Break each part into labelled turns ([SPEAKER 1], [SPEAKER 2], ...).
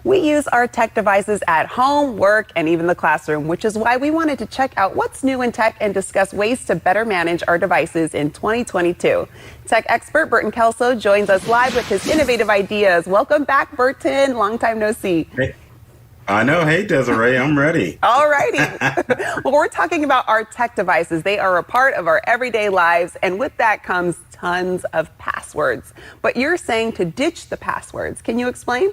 [SPEAKER 1] We use our tech devices at home, work, and even the classroom, which is why we wanted to check out what's new in tech and discuss ways to better manage our devices in 2022. Tech expert Burton Kelso joins us live with his innovative ideas. Welcome back, Burton. Long time no see.
[SPEAKER 2] Hey. I know. Hey, Desiree, I'm ready.
[SPEAKER 1] All righty. Well, we're talking about our tech devices. They are a part of our everyday lives, and with that comes tons of passwords. But you're saying to ditch the passwords. Can you explain?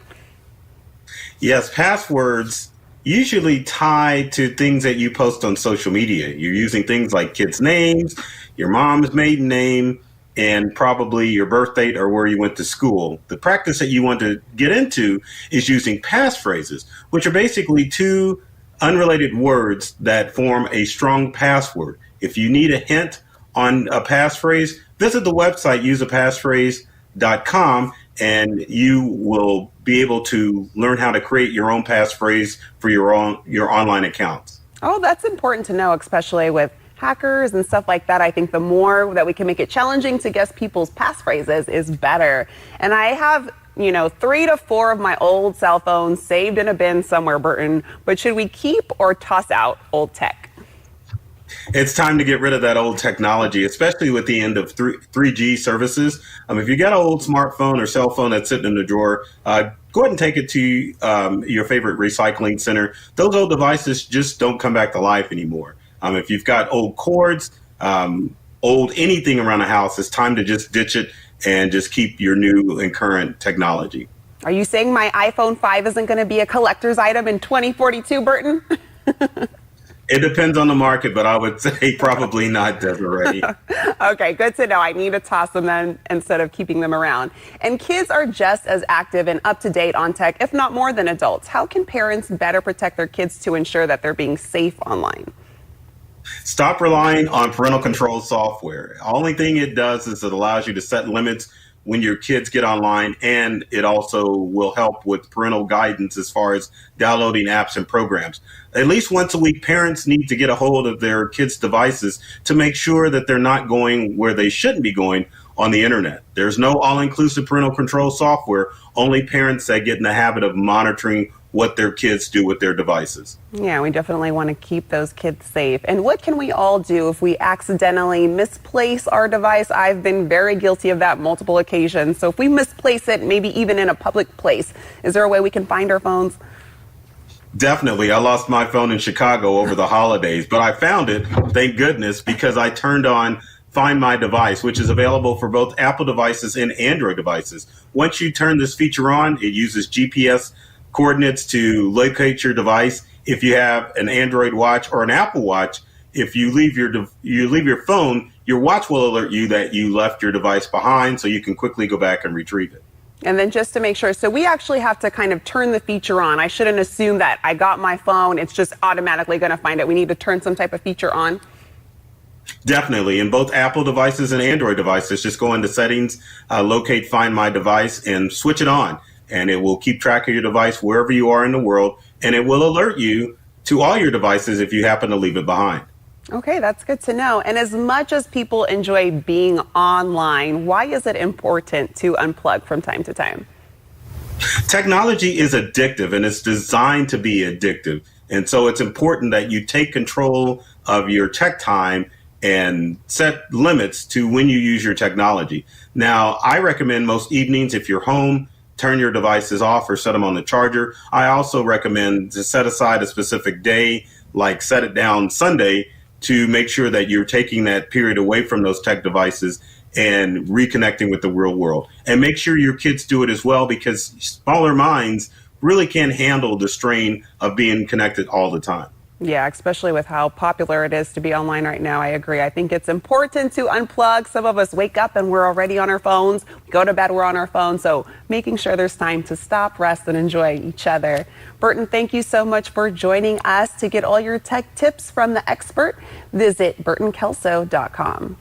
[SPEAKER 2] Yes, passwords usually tie to things that you post on social media. You're using things like kids' names, your mom's maiden name, and probably your birth date or where you went to school. The practice that you want to get into is using passphrases, which are basically two unrelated words that form a strong password. If you need a hint on a passphrase, visit the website useapassphrase.com and you will be able to learn how to create your own passphrase for your online accounts.
[SPEAKER 1] Oh, that's important to know, especially with hackers and stuff like that. I think the more that we can make it challenging to guess people's passphrases is better. And I have 3 to 4 of my old cell phones saved in a bin somewhere, Burton. But should we keep or toss out old tech?
[SPEAKER 2] It's time to get rid of that old technology, especially with the end of 3G services. If you got an old smartphone or cell phone that's sitting in the drawer, go ahead and take it to your favorite recycling center. Those old devices just don't come back to life anymore. If you've got old cords, old anything around the house, it's time to just ditch it and just keep your new and current technology.
[SPEAKER 1] Are you saying my iPhone 5 isn't going to be a collector's item in 2042, Burton?
[SPEAKER 2] It depends on the market, but I would say probably not, Desiree.
[SPEAKER 1] Okay, good to know. I need to toss them then instead of keeping them around. And kids are just as active and up to date on tech, if not more than adults. How can parents better protect their kids to ensure that they're being safe online?
[SPEAKER 2] Stop relying on parental control software. The only thing it does is it allows you to set limits when your kids get online, and it also will help with parental guidance as far as downloading apps and programs. At least once a week, parents need to get a hold of their kids' devices to make sure that they're not going where they shouldn't be going on the internet. There's no all-inclusive parental control software, only parents that get in the habit of monitoring what their kids do with their devices.
[SPEAKER 1] Yeah, we definitely want to keep those kids safe. And what can we all do if we accidentally misplace our device? I've been very guilty of that multiple occasions. So if we misplace it, maybe even in a public place, is there a way we can find our phones?
[SPEAKER 2] Definitely. I lost my phone in Chicago over the holidays, but I found it, thank goodness, because I turned on Find My Device, which is available for both Apple devices and Android devices. Once you turn this feature on, it uses GPS coordinates to locate your device. If you have an Android watch or an Apple watch, if you leave your phone, your watch will alert you that you left your device behind, so you can quickly go back and retrieve it.
[SPEAKER 1] And then just to make sure, so we actually have to kind of turn the feature on. I shouldn't assume that I got my phone, it's just automatically going to find it. We need to turn some type of feature on.
[SPEAKER 2] Definitely. In both Apple devices and Android devices, just go into settings, locate Find My Device, and switch it on. And it will keep track of your device wherever you are in the world, and it will alert you to all your devices if you happen to leave it behind.
[SPEAKER 1] Okay, that's good to know. And as much as people enjoy being online, why is it important to unplug from time to time?
[SPEAKER 2] Technology is addictive, and it's designed to be addictive. And so it's important that you take control of your tech time and set limits to when you use your technology. Now, I recommend most evenings, if you're home, turn your devices off or set them on the charger. I also recommend to set aside a specific day, like set it down Sunday, to make sure that you're taking that period away from those tech devices and reconnecting with the real world. And make sure your kids do it as well, because smaller minds really can't handle the strain of being connected all the time.
[SPEAKER 1] Yeah, especially with how popular it is to be online right now. I agree. I think it's important to unplug. Some of us wake up and we're already on our phones. We go to bed, we're on our phones. So making sure there's time to stop, rest, and enjoy each other. Burton, thank you so much for joining us. To get all your tech tips from the expert, visit burtonkelso.com.